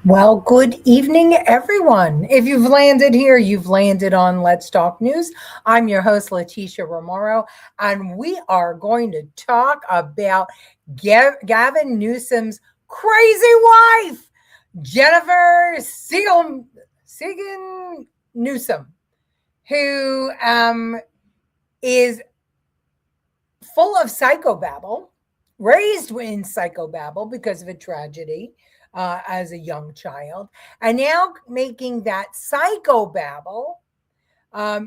Well, good evening, everyone. If you've landed here, you've landed on Let's Talk News. I'm your host, Leticia Romero, and we are going to talk about Gavin Newsom's crazy wife, Jennifer Siebel Newsom, who is full of psychobabble, raised in psychobabble because of a tragedy as a young child, and now making that psychobabble,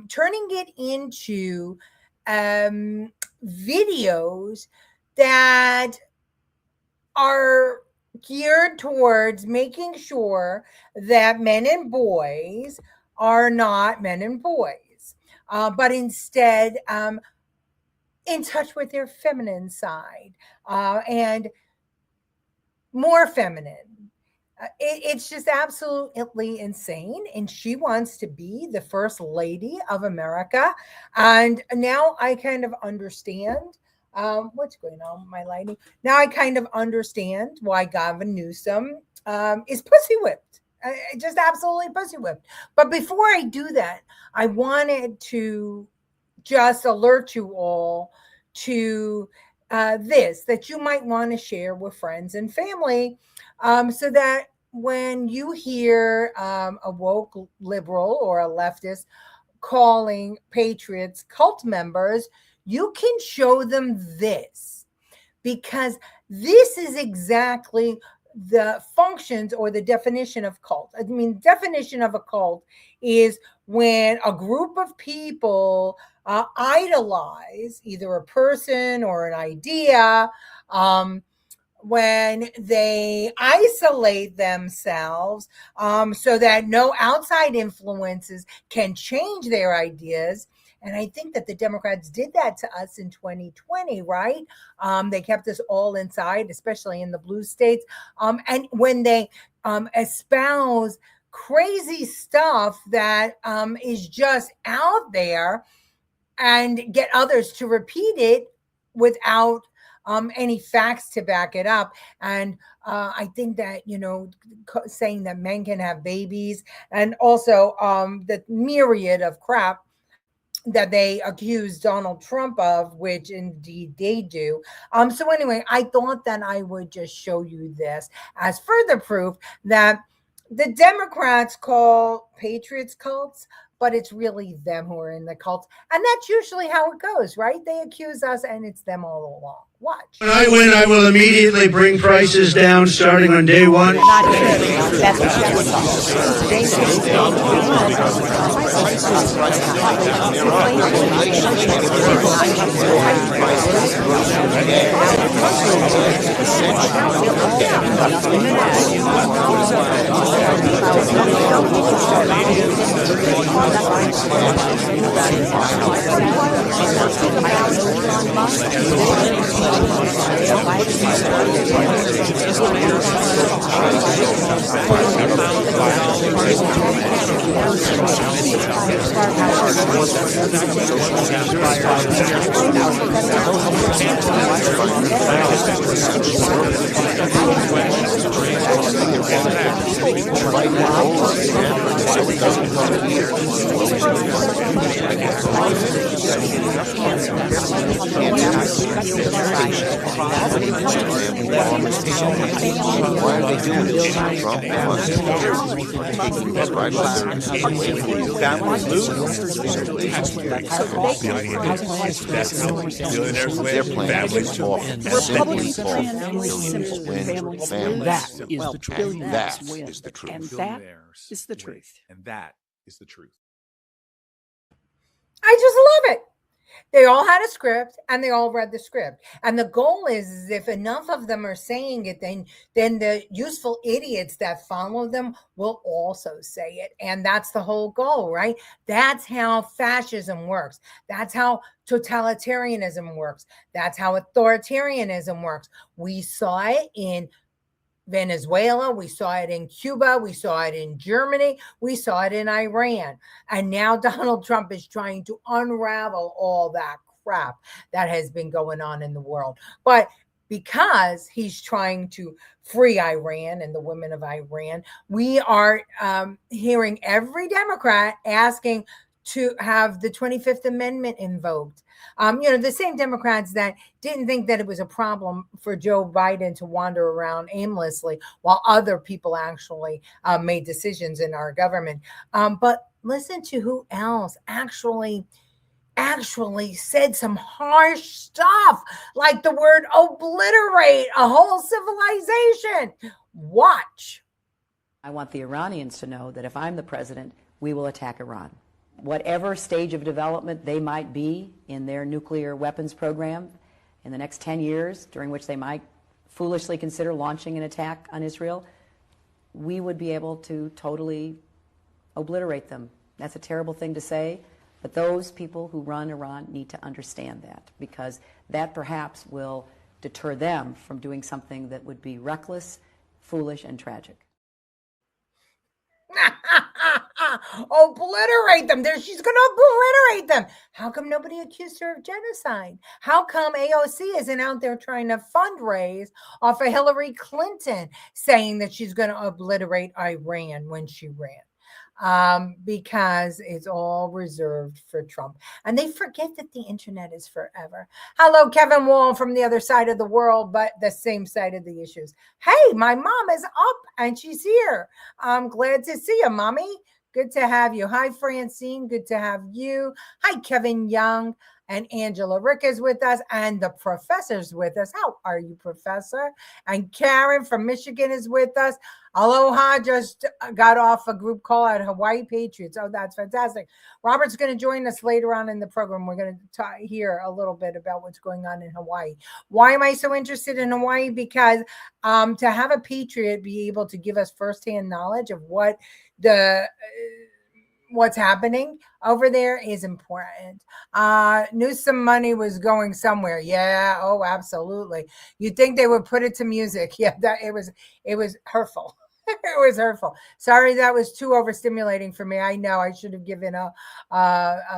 turning it into videos that are geared towards making sure that men and boys are not men and boys, but instead in touch with their feminine side and more feminine. It's just absolutely insane. And she wants to be the first lady of America. And now I kind of understand what's going on with my lighting. Now I kind of understand why Gavin Newsom is pussy whipped. Just absolutely pussy whipped. But before I do that, I wanted to just alert you all to this that you might want to share with friends and family, so that when you hear a woke liberal or a leftist calling patriots cult members, you can show them this, because this is exactly the functions or the definition of cult. I mean, definition of a cult is when a group of people idolize either a person or an idea, when they isolate themselves, so that no outside influences can change their ideas. And I think that the Democrats did that to us in 2020, right? They kept us all inside, especially in the blue states. And when they espouse crazy stuff that is just out there and get others to repeat it without any facts to back it up. And I think that, saying that men can have babies, and also the myriad of crap that they accuse Donald Trump of, which indeed they do. So anyway, I thought that I would just show you this as further proof that the Democrats call patriots cults, but it's really them who are in the cults. And that's usually how it goes, right? They accuse us and it's them all along. Watch. When I win, I will immediately bring prices down starting on day one. Why are they doing this? Trump They're playing with off. That is the truth. That is the truth. And that is the truth. And that is the truth. I just love it. They all had a script and they all read the script. And the goal is if enough of them are saying it, then the useful idiots that follow them will also say it. And that's the whole goal, right? That's how fascism works. That's how totalitarianism works. That's how authoritarianism works. We saw it in Venezuela, we saw it in Cuba, we saw it in Germany, we saw it in Iran. And now Donald Trump is trying to unravel all that crap that has been going on in the world. But because he's trying to free Iran and the women of Iran. We are hearing every Democrat asking to have the 25th Amendment invoked. The same Democrats that didn't think that it was a problem for Joe Biden to wander around aimlessly while other people actually made decisions in our government. But listen to who else actually said some harsh stuff, like the word obliterate a whole civilization. Watch. I want the Iranians to know that if I'm the president, we will attack Iran. Whatever stage of development they might be in their nuclear weapons program in the next 10 years, during which they might foolishly consider launching an attack on Israel, we would be able to totally obliterate them. That's a terrible thing to say, but those people who run Iran need to understand that, because that perhaps will deter them from doing something that would be reckless, foolish, and tragic. Obliterate them. She's going to obliterate them. How come nobody accused her of genocide? How come AOC isn't out there trying to fundraise off of Hillary Clinton saying that she's going to obliterate Iran when she ran? Because it's all reserved for Trump. And they forget that the internet is forever. Hello, Kevin Wall from the other side of the world, but the same side of the issues. Hey, my mom is up and she's here. I'm glad to see you, Mommy. Good to have you. Hi, Francine. Good to have you. Hi, Kevin Young. And Angela Rick is with us, and the professor's with us. How are you, Professor? And Karen from Michigan is with us. Aloha just got off a group call at Hawaii Patriots. Oh, that's fantastic. Robert's going to join us later on in the program. We're going to hear a little bit about what's going on in Hawaii. Why am I so interested in Hawaii? Because to have a patriot be able to give us firsthand knowledge of what's happening over there is important. Newsom money was going somewhere. Yeah. Oh, absolutely. You'd think they would put it to music. Yeah, it was hurtful. It was hurtful. Sorry, that was too overstimulating for me. I know I should have given a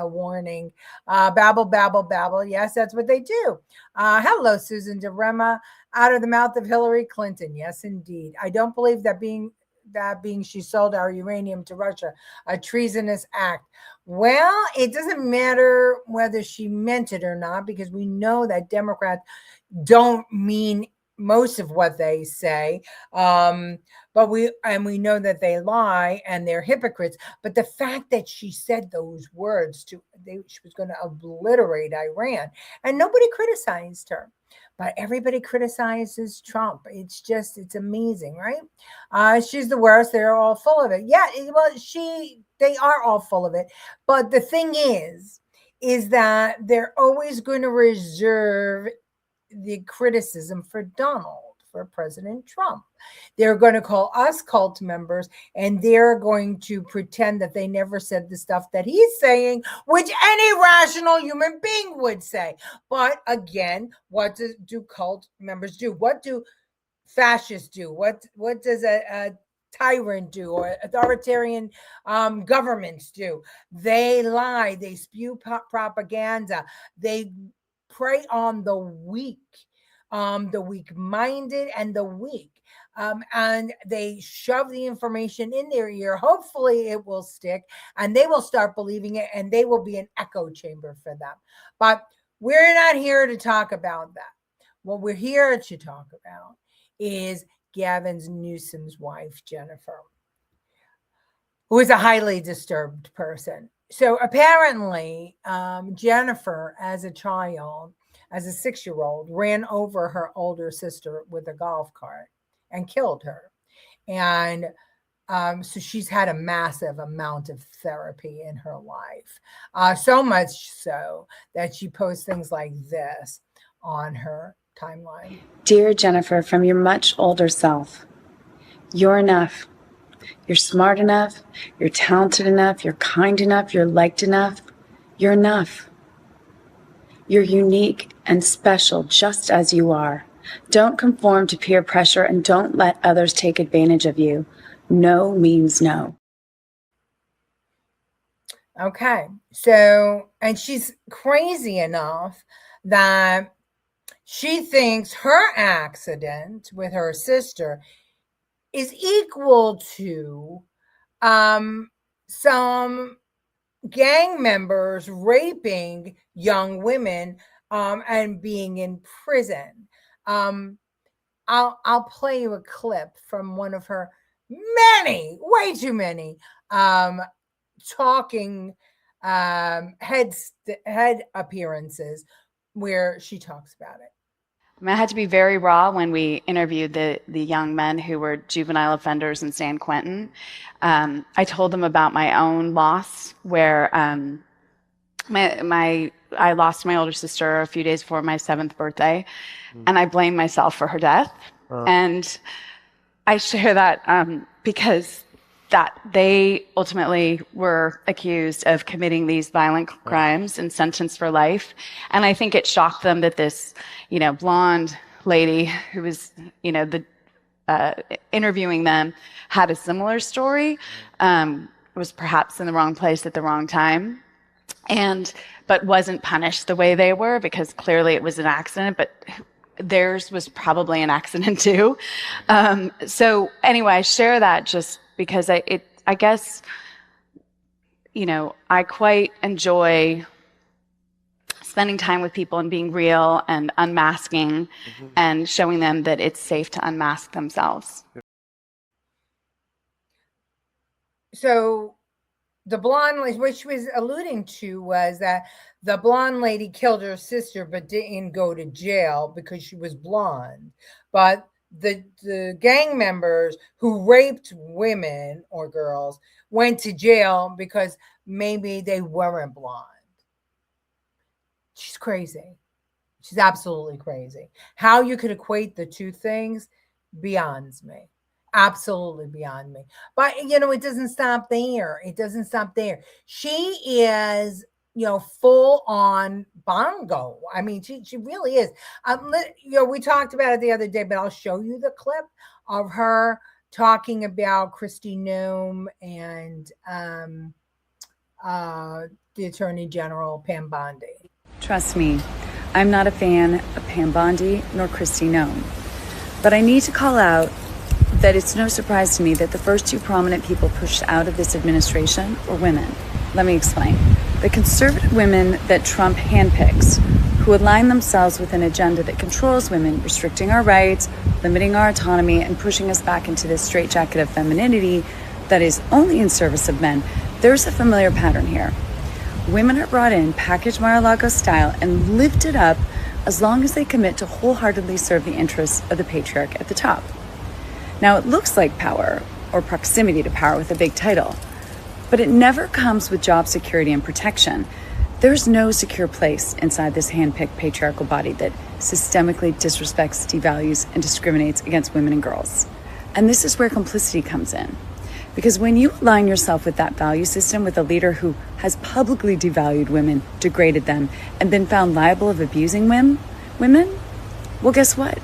warning. Babble, babble, babble. Yes, that's what they do. Hello, Susan DeRema. Out of the mouth of Hillary Clinton. Yes, indeed. I don't believe that being she sold our uranium to Russia, a treasonous act. Well, it doesn't matter whether she meant it or not, because we know that Democrats don't mean most of what they say. But we know that they lie and they're hypocrites. But the fact that she said those words she was going to obliterate Iran, and nobody criticized her. But everybody criticizes Trump. It's amazing, right? She's the worst. They're all full of it. Yeah, well, they are all full of it. But the thing is that they're always going to reserve the criticism for for President Trump. They're going to call us cult members, and they're going to pretend that they never said the stuff that he's saying, which any rational human being would say. But again, what do cult members do? What do fascists do? What does a tyrant do, or authoritarian governments do? They lie. They spew propaganda. They prey on the weak weak-minded and the weak. And they shove the information in their ear. Hopefully it will stick and they will start believing it, and they will be an echo chamber for them. But we're not here to talk about that. What we're here to talk about is Gavin Newsom's wife, Jennifer, who is a highly disturbed person. So apparently, Jennifer, as a child, as a 6-year-old, ran over her older sister with a golf cart and killed her. And so she's had a massive amount of therapy in her life, so much so that she posts things like this on her timeline. Dear Jennifer, from your much older self, you're enough. You're smart enough. You're talented enough. You're kind enough. You're liked enough. You're enough. You're unique and special just as you are. Don't conform to peer pressure, and don't let others take advantage of you. No means no. Okay. So, and she's crazy enough that She thinks her accident with her sister is equal to some gang members raping young women and being in prison. I'll play you a clip from one of her way too many talking head appearances where she talks about it. I mean, I had to be very raw when we interviewed the young men who were juvenile offenders in San Quentin. I told them about my own loss, where I lost my older sister a few days before my 7th birthday, and I blamed myself for her death. And I share that because that they ultimately were accused of committing these violent crimes and sentenced for life. And I think it shocked them that this, blonde lady who was, interviewing them had a similar story, was perhaps in the wrong place at the wrong time, but wasn't punished the way they were, because clearly it was an accident, but theirs was probably an accident too. So anyway, I share that just because I guess, I quite enjoy spending time with people and being real and unmasking and showing them that it's safe to unmask themselves. So the blonde lady, what she was alluding to was that the blonde lady killed her sister but didn't go to jail because she was blonde. But the gang members who raped women or girls went to jail because maybe they weren't blonde. She's crazy. She's absolutely crazy. How you could equate the two things beyonds me. Absolutely beyond me. But, it doesn't stop there. It doesn't stop there. She is, full on bongo. I mean, she really is. We talked about it the other day, but I'll show you the clip of her talking about Kristi Noem and the Attorney General, Pam Bondi. Trust me, I'm not a fan of Pam Bondi nor Kristi Noem. But I need to call out that it's no surprise to me that the first two prominent people pushed out of this administration were women. Let me explain. The conservative women that Trump handpicks, who align themselves with an agenda that controls women, restricting our rights, limiting our autonomy, and pushing us back into this straitjacket of femininity that is only in service of men. There's a familiar pattern here. Women are brought in, packaged Mar-a-Lago style, and lifted up as long as they commit to wholeheartedly serve the interests of the patriarch at the top. Now, it looks like power, or proximity to power with a big title, but it never comes with job security and protection. There's no secure place inside this hand-picked patriarchal body that systemically disrespects, devalues, and discriminates against women and girls. And this is where complicity comes in. Because when you align yourself with that value system with a leader who has publicly devalued women, degraded them, and been found liable of abusing women, well, guess what?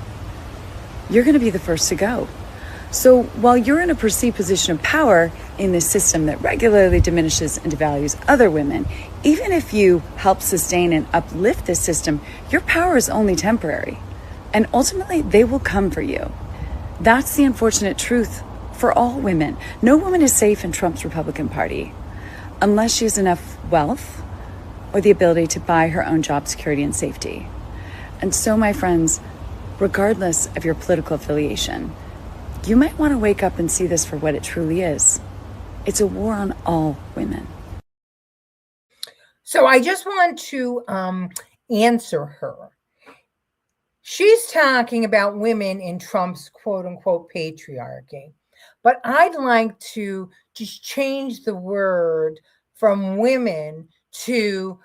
You're going to be the first to go. So while you're in a perceived position of power in this system that regularly diminishes and devalues other women, even if you help sustain and uplift this system, your power is only temporary. And ultimately, they will come for you. That's the unfortunate truth for all women. No woman is safe in Trump's Republican Party unless she has enough wealth or the ability to buy her own job security and safety. And so, my friends, regardless of your political affiliation, you might want to wake up and see this for what it truly is. It's a war on all women. So I just want to answer her. She's talking about women in Trump's quote unquote patriarchy. But I'd like to just change the word from women to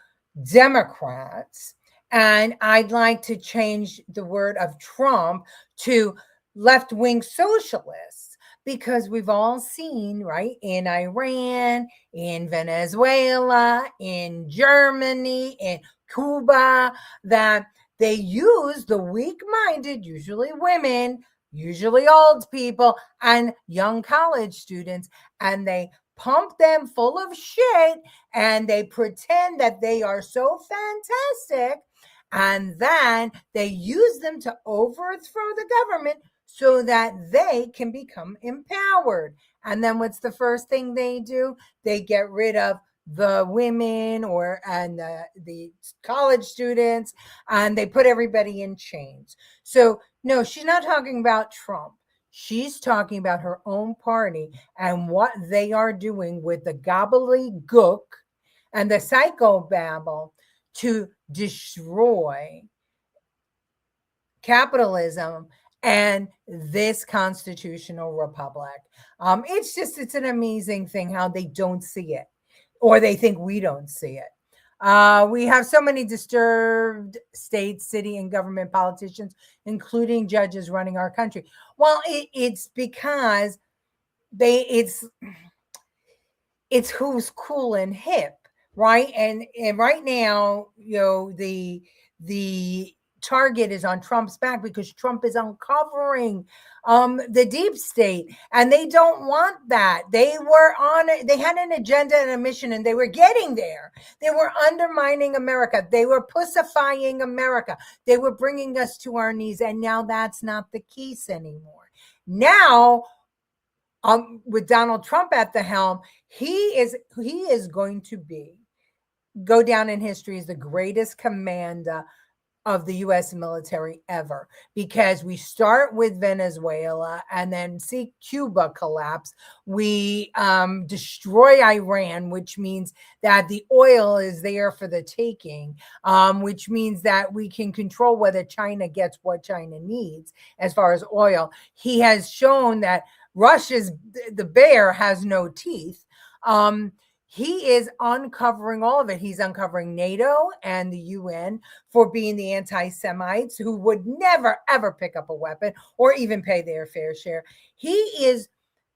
Democrats. And I'd like to change the word of Trump to left-wing socialists, because we've all seen, right, in Iran, in Venezuela, in Germany, in Cuba, that they use the weak-minded, usually women, usually old people, and young college students, and they pump them full of shit, and they pretend that they are so fantastic, And then they use them to overthrow the government so that they can become empowered. And then what's the first thing they do? They get rid of the women and the college students, and they put everybody in chains. So no, she's not talking about Trump. She's talking about her own party and what they are doing with the gobbledygook and the psychobabble to destroy capitalism and this constitutional republic. It's an amazing thing how they don't see it, or they think we don't see it. We have so many disturbed state, city, and government politicians, including judges, running our country. Well, it's because it's who's cool and hip, right? And right now, the target is on Trump's back because Trump is uncovering the deep state, and they don't want that. They had an agenda and a mission, and they were getting there. They were undermining America. They were pussifying America. They were bringing us to our knees, and now that's not the case anymore. Now, with Donald Trump at the helm, he is going to go down in history as the greatest commander of the U.S. military ever, because we start with Venezuela and then see Cuba collapse. We destroy Iran, which means that the oil is there for the taking, which means that we can control whether China gets what China needs as far as oil. He has shown that Russia's the bear has no teeth. He is uncovering all of it. He's uncovering NATO and the UN for being the anti-Semites who would never, ever pick up a weapon or even pay their fair share. He is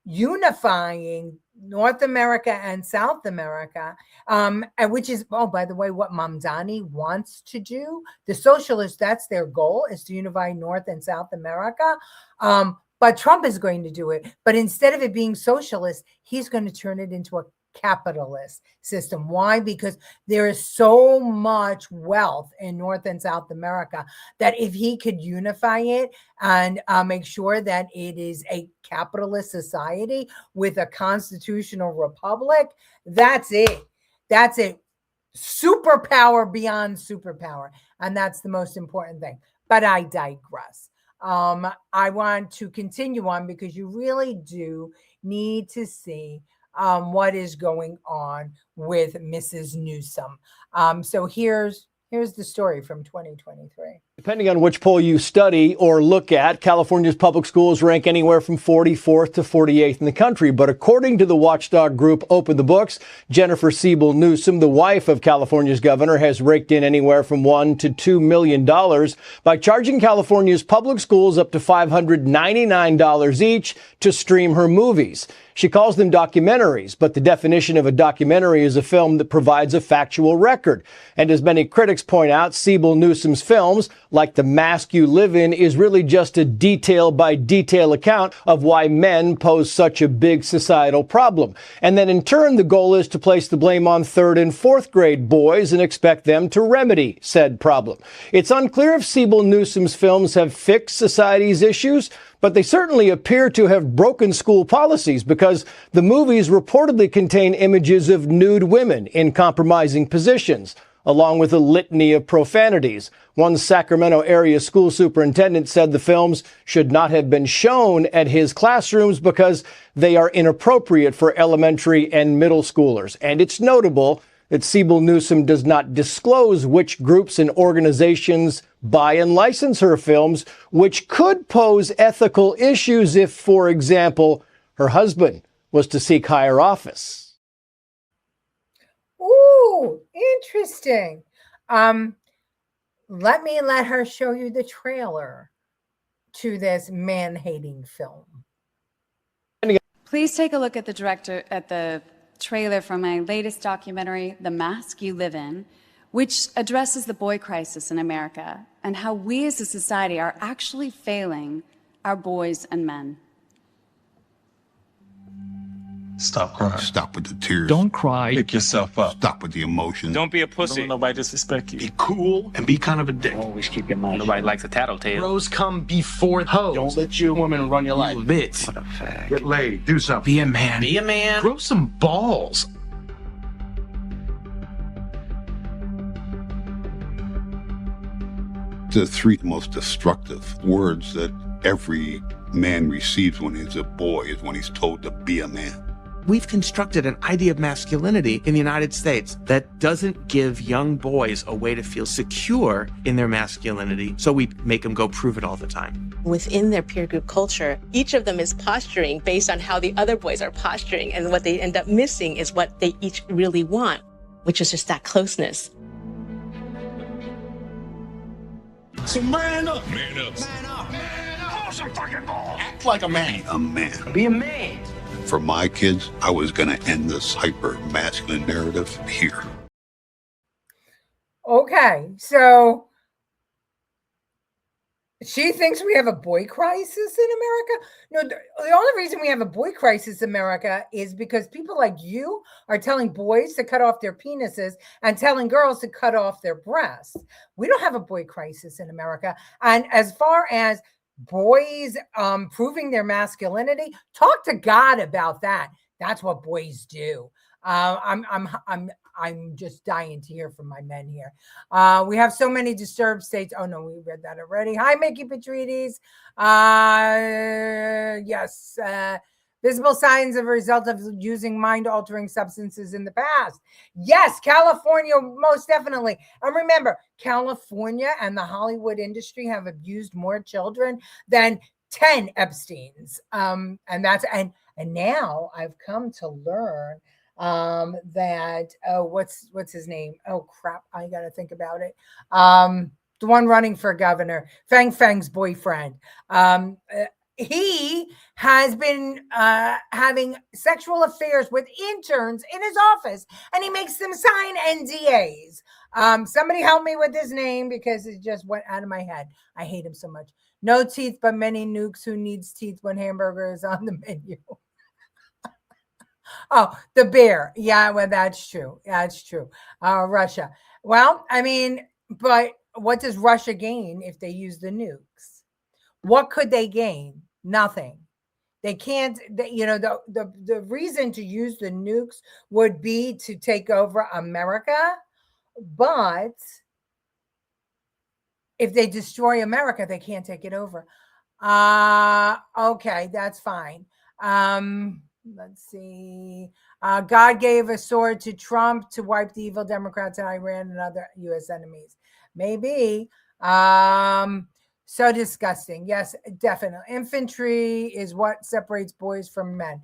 unifying North America and South America, and which is, oh, by the way, what Mamdani wants to do. The socialists, that's their goal, is to unify North and South America. But Trump is going to do it. But instead of it being socialist, he's going to turn it into a capitalist system. Why? Because there is so much wealth in North and South America that if he could unify it and make sure that it is a capitalist society with a constitutional republic, that's it. That's it. Superpower beyond superpower. And that's the most important thing. But I digress. I want to continue on because you really do need to see what is going on with Mrs. Newsom. So here's the story from 2023. Depending on which poll you study or look at, California's public schools rank anywhere from 44th to 48th in the country. But according to the watchdog group Open the Books, Jennifer Siebel Newsom, the wife of California's governor, has raked in anywhere from $1 to $2 million by charging California's public schools up to $599 each to stream her movies. She calls them documentaries, but the definition of a documentary is a film that provides a factual record. And as many critics point out, Siebel Newsom's films, like The Mask You Live In, is really just a detail-by-detail account of why men pose such a big societal problem. And then in turn, the goal is to place the blame on third and fourth grade boys and expect them to remedy said problem. It's unclear if Siebel Newsom's films have fixed society's issues, but they certainly appear to have broken school policies because the movies reportedly contain images of nude women in compromising positions, along with a litany of profanities. One Sacramento area school superintendent said the films should not have been shown at his classrooms because they are inappropriate for elementary and middle schoolers. And it's notable that Siebel Newsom does not disclose which groups and organizations buy and license her films, which could pose ethical issues if, for example, her husband was to seek higher office. Ooh, interesting. Let her show you the trailer to this man-hating film. Please take a look at the trailer from my latest documentary, The Mask You Live In, which addresses the boy crisis in America and how we as a society are actually failing our boys and men. Stop crying. Stop with the tears. Don't cry. Pick yourself up. Stop with the emotion. Don't be a pussy. Don't let nobody disrespect you. Be cool and be kind of a dick. Always keep your mind. Nobody likes a tattletale. Bros come before hoes. Don't let your woman run your life. You bitch. What a fag. Get laid. Do something. Be a man. Be a man. Grow some balls. The three most destructive words that every man receives when he's a boy is when he's told to be a man. We've constructed an idea of masculinity in the United States that doesn't give young boys a way to feel secure in their masculinity, so we make them go prove it all the time. Within their peer group culture, each of them is posturing based on how the other boys are posturing, and what they end up missing is what they each really want, which is just that closeness. So man up. Man up. Man up. Man up. Pull some fucking balls. Act like a man. Be a man. Be a man. For my kids, I was going to end this hyper-masculine narrative here. Okay, so she thinks we have a boy crisis in America? No, the only reason we have a boy crisis in America is because people like you are telling boys to cut off their penises and telling girls to cut off their breasts. We don't have a boy crisis in America. And as far as boys proving their masculinity, talk to God about that. That's what boys do. I'm just dying to hear from my men here. We have so many disturbed states. Oh no, we read that already. Hi, Mickey Patrides. Yes. Visible signs of a result of using mind-altering substances in the past. Yes, California, most definitely. And remember, California and the Hollywood industry have abused more children than 10 Epsteins. And now I've come to learn that what's his name? Oh crap, I gotta think about it. The one running for governor, Fang's boyfriend. He has been having sexual affairs with interns in his office, and he makes them sign NDAs. Somebody help me with his name because it just went out of my head. I hate him so much. No teeth, but many nukes. Who needs teeth when hamburger is on the menu? Oh, the bear. Yeah, well, that's true. That's true. Russia. Well, I mean, but what does Russia gain if they use the nukes? What could they gain? Nothing. They can't, the reason to use the nukes would be to take over America. But if they destroy America, they can't take it over. Okay, that's fine. Let's see. God gave a sword to Trump to wipe the evil Democrats in Iran and other U.S. enemies. Maybe. So disgusting. Yes, definitely. Infantry is what separates boys from men.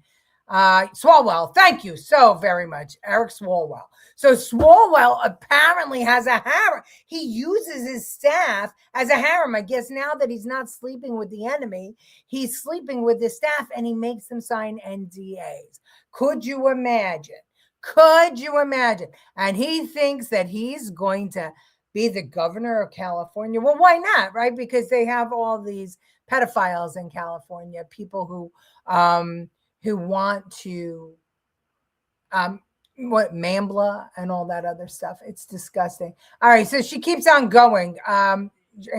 Swalwell, thank you so very much, Eric Swalwell. So Swalwell apparently has a harem. He uses his staff as a harem. I guess now that he's not sleeping with the enemy, he's sleeping with his staff, and he makes them sign NDAs. Could you imagine? Could you imagine? And he thinks that he's going to be the governor of California. Well, why not, right? Because they have all these pedophiles in California, people who want to Mambla and all that other stuff. It's disgusting. All right, so she keeps on going, and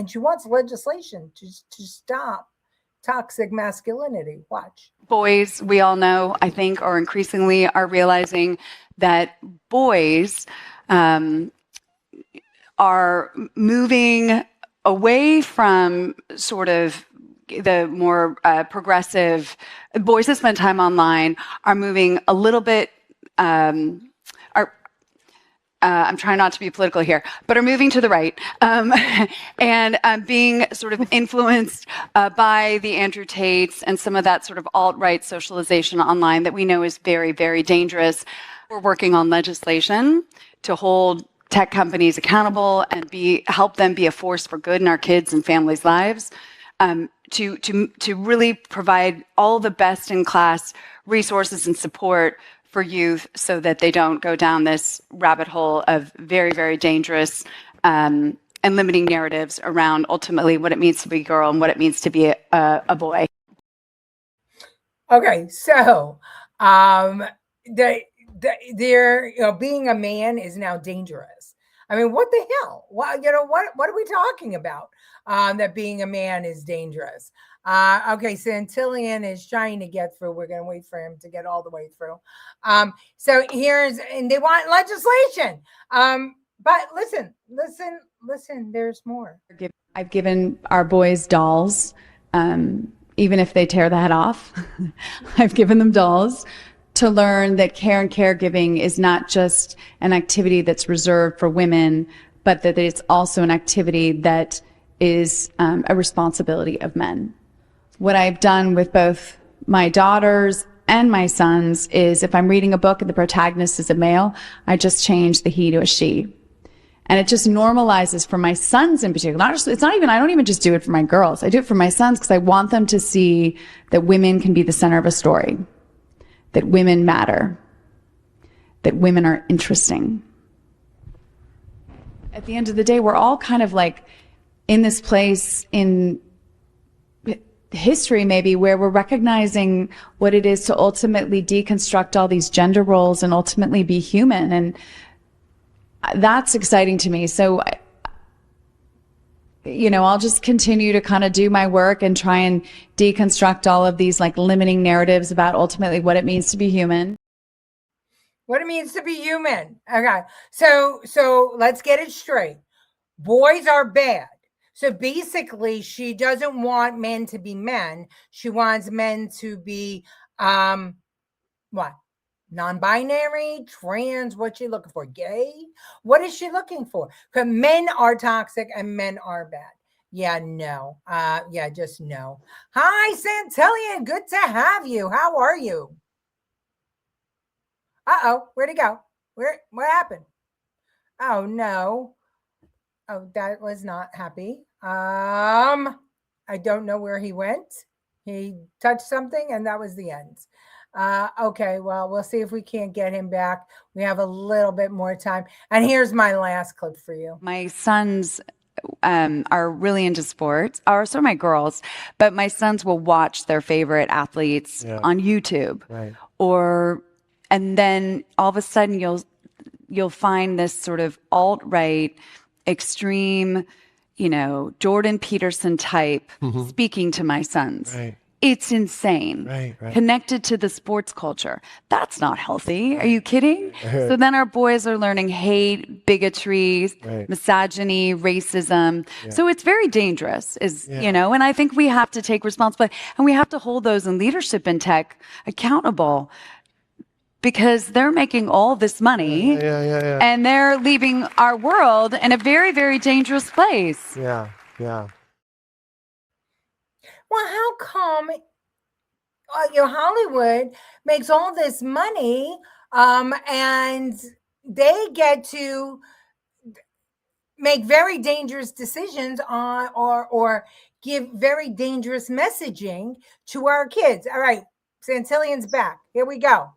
she wants legislation to stop toxic masculinity. Watch. Boys, we all know, I think, or increasingly are realizing that boys are moving away from sort of the more progressive boys that spend time online, are moving a little bit, I'm trying not to be political here, but are moving to the right and being sort of influenced by the Andrew Tates and some of that sort of alt-right socialization online that we know is very, very dangerous. We're working on legislation to hold tech companies accountable and help them be a force for good in our kids' and families' lives, to really provide all the best in class resources and support for youth so that they don't go down this rabbit hole of very, very dangerous and limiting narratives around ultimately what it means to be a girl and what it means to be a boy. Okay, so They're being a man is now dangerous. I mean, what the hell? Well, what are we talking about? That being a man is dangerous. Okay, Santillan is trying to get through. We're going to wait for him to get all the way through. So and they want legislation. But listen, there's more. I've given our boys dolls, even if they tear the head off. I've given them dolls to learn that care and caregiving is not just an activity that's reserved for women, but that it's also an activity that is a responsibility of men. What I've done with both my daughters and my sons is if I'm reading a book and the protagonist is a male, I just change the he to a she. And it just normalizes for my sons in particular. I don't even just do it for my girls. I do it for my sons because I want them to see that women can be the center of a story, that women matter, that women are interesting. At the end of the day, we're all kind of like in this place in history maybe where we're recognizing what it is to ultimately deconstruct all these gender roles and ultimately be human. And that's exciting to me. So, I'll just continue to kind of do my work and try and deconstruct all of these like limiting narratives about ultimately what it means to be human. What it means to be human. Okay. So let's get it straight. Boys are bad. So basically she doesn't want men to be men. She wants men to be, what? Non-binary, trans, what's she looking for? Gay? What is she looking for? Because men are toxic and men are bad. Yeah, no. Just no. Hi, Santillan. Good to have you. How are you? Uh-oh, where'd he go? What happened? Oh, no. Oh, that was not happy. I don't know where he went. He touched something and that was the end. Okay, well, we'll see if we can't get him back. We have a little bit more time. And here's my last clip for you. My sons are really into sports, or so are my girls, but my sons will watch their favorite athletes on YouTube. Right. And then all of a sudden you'll find this sort of alt-right, extreme, Jordan Peterson type speaking to my sons. Right. It's insane. Right. Connected to the sports culture. That's not healthy. Are you kidding? So then our boys are learning hate, bigotry, misogyny, racism. Yeah. So it's very dangerous, and I think we have to take responsibility and we have to hold those in leadership in tech accountable because they're making all this money and they're leaving our world in a very, very dangerous place. Yeah. Well, how come Hollywood makes all this money and they get to make very dangerous decisions on or give very dangerous messaging to our kids? All right, Santillan's back. Here we go.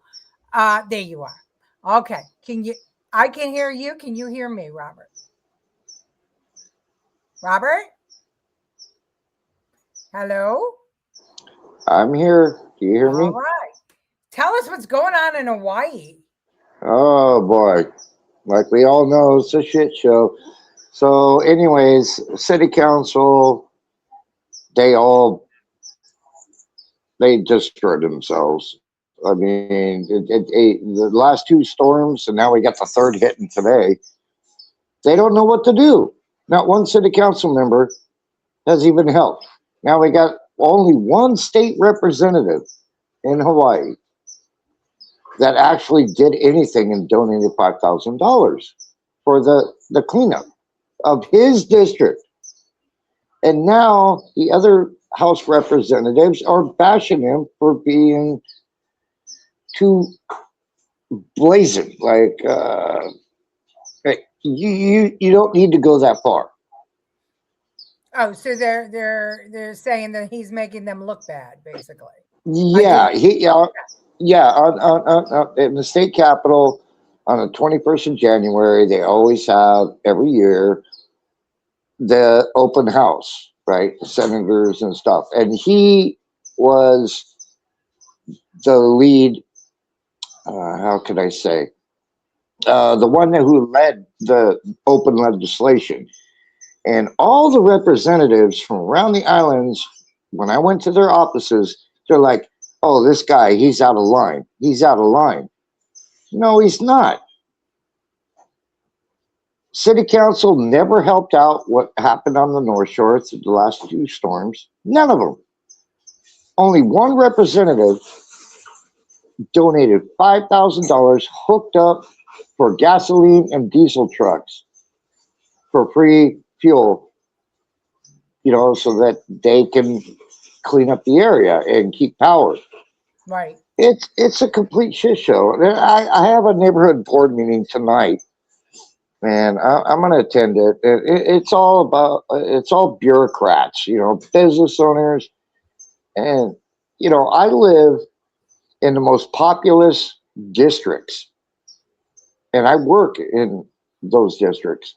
There you are. Okay. I can hear you. Can you hear me, Robert? Robert? Hello? I'm here. Do you hear me? All right. Tell us what's going on in Hawaii. Oh, boy. Like we all know, it's a shit show. So anyways, city council, they destroyed themselves. I mean, the last two storms, and now we got the third hitting today. They don't know what to do. Not one city council member has even helped. Now we got only one state representative in Hawaii that actually did anything and donated $5,000 for the cleanup of his district. And now the other House representatives are bashing him for being too blazing. Like, you don't need to go that far. Oh, so they're saying that he's making them look bad, basically. Yeah, on in the state capitol on the 21st of January, they always have every year the open house, right? The senators and stuff. And he was the lead how could I say, the one who led the open legislation. And all the representatives from around the islands, when I went to their offices, they're like, oh, this guy, he's out of line. He's out of line. No, he's not. City Council never helped out what happened on the North Shore through the last few storms. None of them. Only one representative donated $5,000 hooked up for gasoline and diesel trucks for free fuel, so that they can clean up the area and keep power. Right. It's a complete shit show. I have a neighborhood board meeting tonight, and I'm going to attend it. It's all bureaucrats, business owners. And, I live in the most populous districts, and I work in those districts.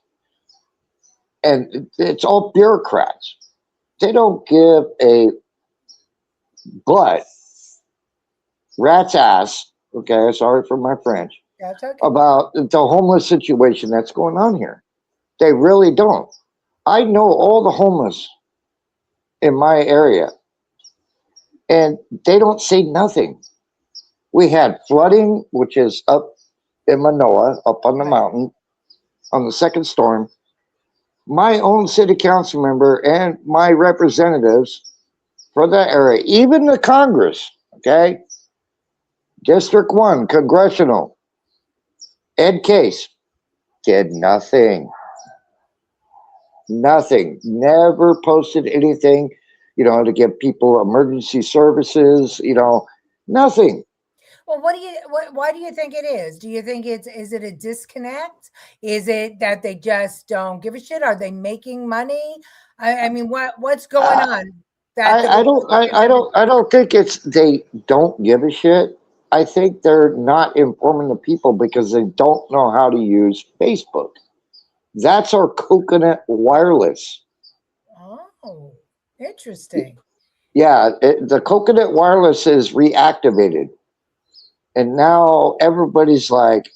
And it's all bureaucrats. They don't give a rat's ass, okay, sorry for my French, That's okay. about the homeless situation that's going on here. They really don't. I know all the homeless in my area, and they don't say nothing. We had flooding, which is up in Manoa, up on the mountain, on the second storm. My own city council member and my representatives for that area, even the Congress, okay? District 1, Congressional, Ed Case, did nothing. Nothing. Never posted anything, to give people emergency services, nothing. Well, why do you think it is? Do you think is it a disconnect? Is it that they just don't give a shit? Are they making money? I mean, what's going on? I don't think it's they don't give a shit. I think they're not informing the people because they don't know how to use Facebook. That's our coconut wireless. Oh, interesting. Yeah, the coconut wireless is reactivated. And now everybody's like,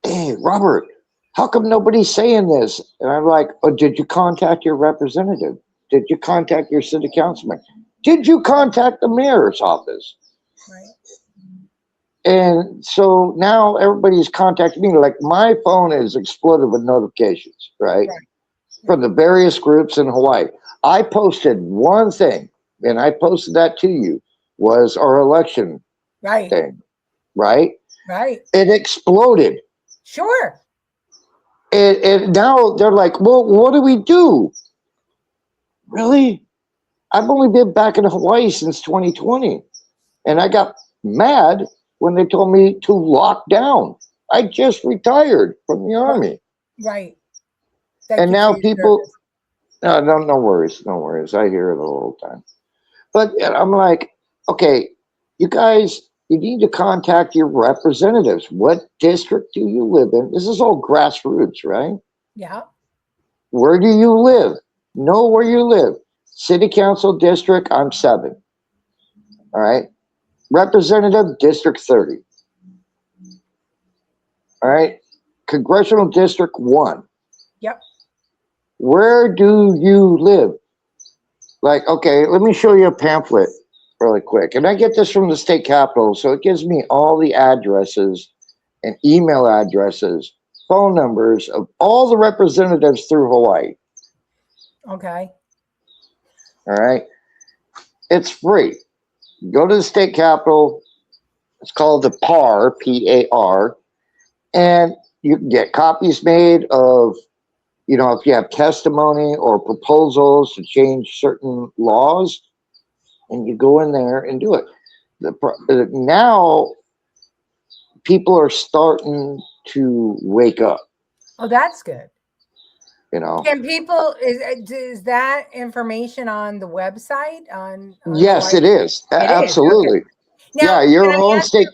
hey, Robert, how come nobody's saying this? And I'm like, oh, did you contact your representative? Did you contact your city councilman? Did you contact the mayor's office? Right. And so now everybody's contacting me. Like my phone is exploded with notifications, right? From the various groups in Hawaii. I posted one thing, and I posted that to you, was our election thing, right? Right. It exploded. Sure. And now they're like, well, what do we do? Really? I've only been back in Hawaii since 2020. And I got mad when they told me to lock down. I just retired from the Army. Right. And now people, no worries. I hear it all the time. But I'm like, okay, you guys, you need to contact your representatives. What district do you live in? This is all grassroots, right? Yeah. Where do you live? Know where you live. City Council District, I'm 7. All right. Representative, District 30. All right. Congressional District 1. Yep. Where do you live? Like, okay, let me show you a pamphlet really quick. And I get this from the state capitol, so it gives me all the addresses and email addresses, phone numbers of all the representatives through Hawaii. Okay. All right. It's free. Go to the state capitol. It's called the PAR, P-A-R, and you can get copies made of, if you have testimony or proposals to change certain laws, and you go in there and do it. Now, people are starting to wake up. Oh, that's good. Can people, is that information on the website? On yes, it is. Absolutely. Okay. Now, yeah, your own state.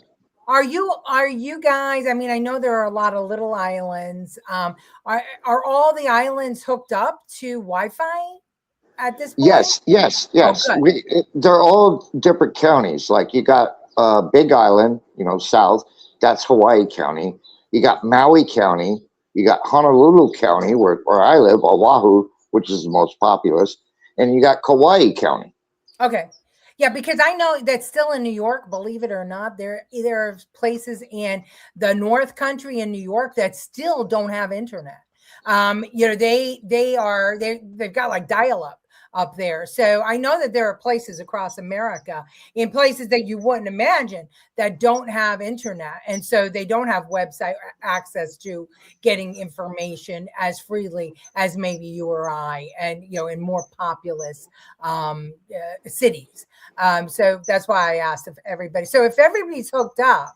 Are you guys, I mean, I know there are a lot of little islands. Are all the islands hooked up to Wi-Fi at this point? Yes. Oh, They're all different counties. Like you got Big Island, south. That's Hawaii County. You got Maui County. You got Honolulu County, where I live, Oahu, which is the most populous. And you got Kauai County. Okay. Yeah, because I know that still in New York, believe it or not, there are places in the North Country in New York that still don't have internet. They've got like dial-up up there. So I know that there are places across America, in places that you wouldn't imagine, that don't have internet. And so they don't have website access to getting information as freely as maybe you or I, and, in more populous cities. So that's why I asked if everybody. So if everybody's hooked up,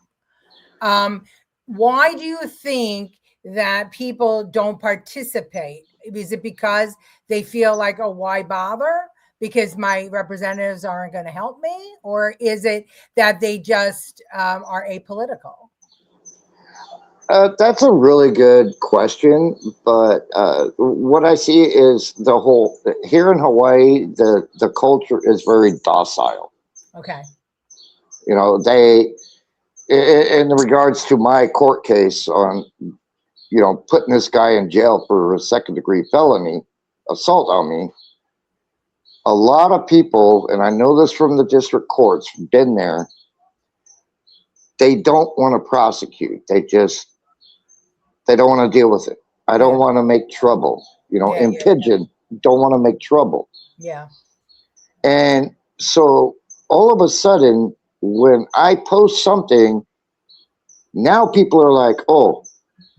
why do you think that people don't participate? Is it because they feel like, oh, why bother? Because my representatives aren't going to help me? Or is it that they just are apolitical? That's a really good question. But what I see is here in Hawaii, the culture is very docile. Okay. They, in regards to my court case on, putting this guy in jail for a second-degree felony assault on me, a lot of people, and I know this from the district courts, been there, they don't want to prosecute. They don't want to deal with it. I don't want to make trouble. Pigeon, don't want to make trouble. Yeah. And so all of a sudden, when I post something, now people are like, oh,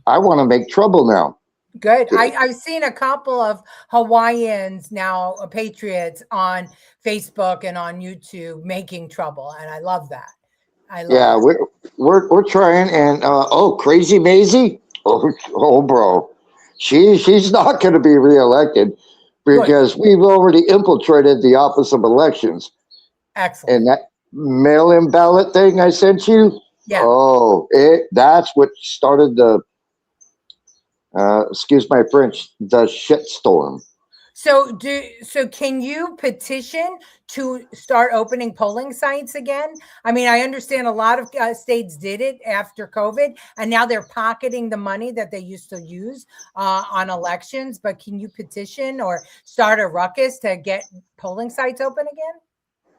I want to make trouble now. Good. I've seen a couple of Hawaiians now, patriots, on Facebook and on YouTube making trouble, and I love that. We're trying, and Crazy Maisie, bro, she's not going to be reelected because we've already infiltrated the Office of Elections. Excellent. And that mail-in ballot thing I sent you. Yeah. That's what started the. Excuse my French, the shitstorm. So can you petition to start opening polling sites again? I mean, I understand a lot of states did it after COVID, and now they're pocketing the money that they used to use on elections. But can you petition or start a ruckus to get polling sites open again?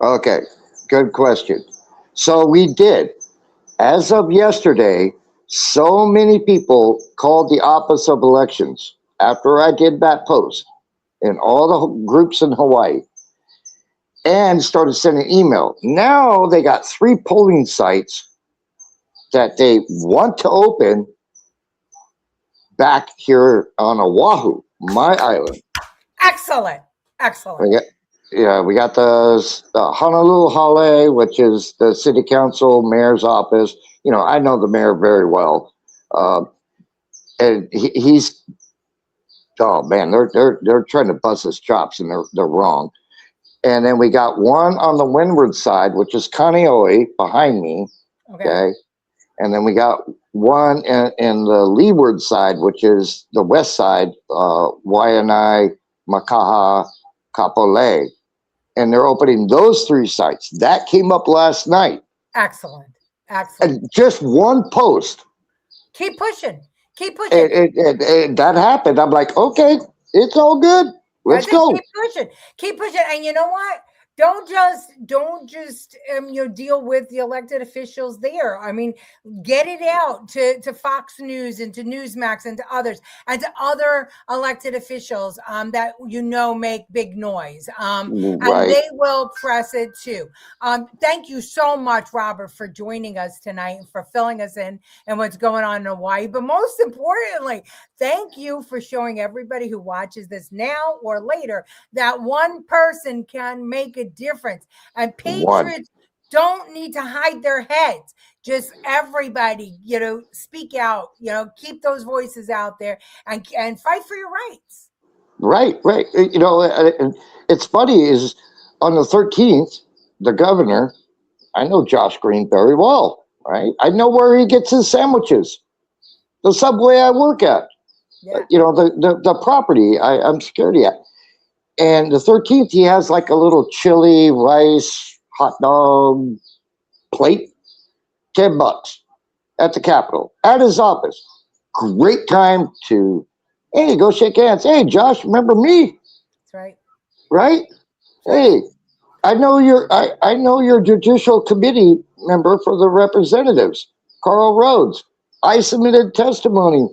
Okay, good question. So we did. As of yesterday, so many people called the Office of Elections after I did that post in all the groups in Hawaii and started sending email. Now they got 3 polling sites that they want to open back here on Oahu, my island. Excellent. We got the Honolulu Hale, which is the city council mayor's office. I know the mayor very well, and he's. Oh man, they're trying to bust his chops, and they're wrong. And then we got one on the windward side, which is Kaneohe behind me. Okay. And then we got one in the leeward side, which is the west side, Waianae, Makaha, Kapolei. And they're opening those 3 sites. That came up last night. Excellent. And just one post. Keep pushing. And that happened. I'm like, okay, it's all good. Let's go. Keep pushing. And you know what? Don't just deal with the elected officials there. I mean, get it out to Fox News and to Newsmax and to others and to other elected officials that make big noise. And they will press it too. Thank you so much, Robert, for joining us tonight and for filling us in and what's going on in Hawaii. But most importantly, thank you for showing everybody who watches this now or later that one person can make a difference. And patriots don't need to hide their heads. Just everybody, speak out, keep those voices out there and fight for your rights. Right. It's funny is on the 13th, the governor, I know Josh Green very well, right? I know where he gets his sandwiches. The Subway I work at, the property I'm security at. And the 13th, he has like a little chili, rice, hot dog plate $10 at the Capitol, at his office. Great time to, hey, go shake hands. Hey, Josh, remember me? That's right. Right? Hey, I know you're Judicial Committee member for the Representatives, Carl Rhodes. I submitted testimony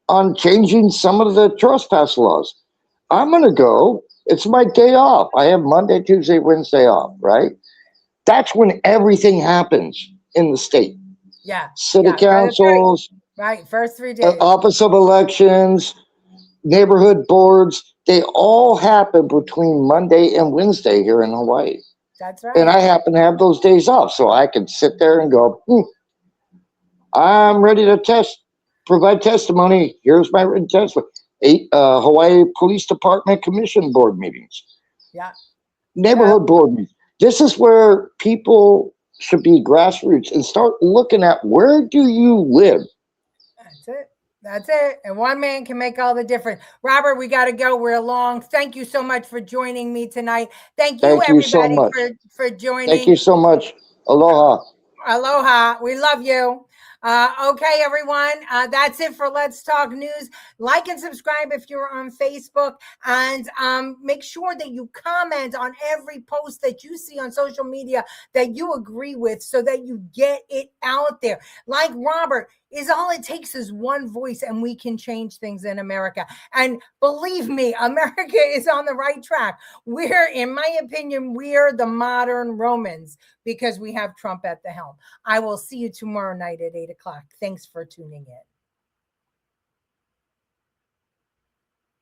on changing some of the trespass laws. I'm going to go. It's my day off. I have Monday, Tuesday, Wednesday off, right? That's when everything happens in the state. Yeah. City councils, right. First 3 days. Office of Elections, neighborhood boards, they all happen between Monday and Wednesday here in Hawaii. That's right. And I happen to have those days off, so I can sit there and go, I'm ready to provide testimony. Here's my written testimony. 8 Hawaii Police Department Commission Board meetings. Yeah. Neighborhood board meetings. This is where people should be grassroots and start looking at, where do you live? That's it. That's it. And one man can make all the difference. Robert, we got to go. We're long. Thank you so much for joining me tonight. Thank you everybody so much. for joining. Thank you so much. Aloha. Aloha. We love you. Okay, everyone. That's it for Let's Talk News. Like and subscribe if you're on Facebook, and make sure that you comment on every post that you see on social media that you agree with, so that you get it out there. Like Robert, all it takes is one voice, and we can change things in America. And believe me, America is on the right track. In my opinion, we're the modern Romans, because we have Trump at the helm. I will see you tomorrow night at 8 o'clock. Thanks for tuning in.